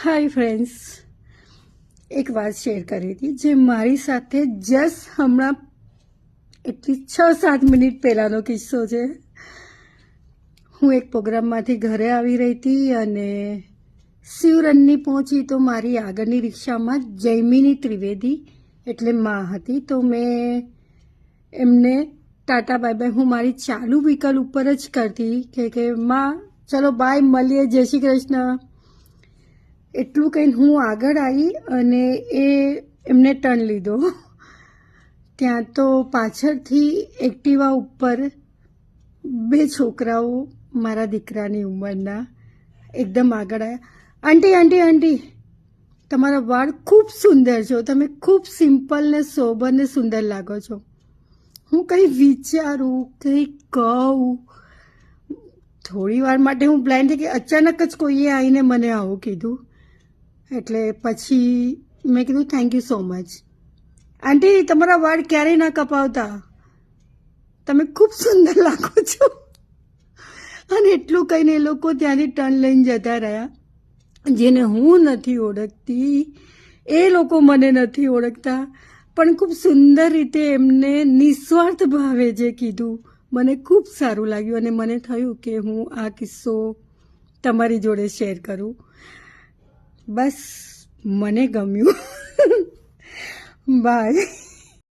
Hi friends, એક વાત share કરી હતી જે મારી સાથે જસ્ટ હમણાં એટલી 6-7 મિનિટ પહેલાંનો કિસ્સો છે. હું એક પ્રોગ્રામમાંથી ઘરે આવી રહી હતી અને શિવરનની પહોંચી તો મારી આગળની રિક્ષામાં જૈમિની ત્રિવેદી એટલે માં હતી. તો મેં એમને ટાટા બાય બાય હું મારી ચાલુ વ્હીકલ ઉપર જ કરતી કે માં ચલો બાય, મળીએ, જય શ્રી કૃષ્ણ. એટલું કહીને હું આગળ આવી અને એમને ટર્ન લીધો. ત્યાં તો પાછળથી એક્ટિવા ઉપર 2 છોકરાઓ મારા દીકરાની ઉંમરના એકદમ આગળ આવ્યા. આંટી આંટી આંટી, તમારા વાળ ખૂબ સુંદર છો, તમે ખૂબ સિમ્પલ ને સોબર ને સુંદર લાગો છો. હું કંઈ વિચારું, કંઈ કહું. થોડી વાર માટે હું બ્લાઇન્ડ થઈ કે અચાનક જ કોઈએ આવીને મને આવું કીધું. એટલે પછી મેં કીધું થેન્ક યુ સો મચ. આંટી, તમારા વાળ ક્યારેય ના કપાવતા, તમે ખૂબ સુંદર લાગો છો. અને એટલું કહીને એ લોકો ત્યાંથી ટર્ન લઈને જતા રહ્યા. જેને હું નથી ઓળખતી એ લોકો મને નથી ઓળખતા, પણ ખૂબ સુંદર રીતે એમને નિસ્વાર્થ ભાવે જે કીધું મને ખૂબ સારું લાગ્યું અને મને થયું કે હું આ કિસ્સો તમારી જોડે શેર કરું. બસ મને ગમ્યું. બાય.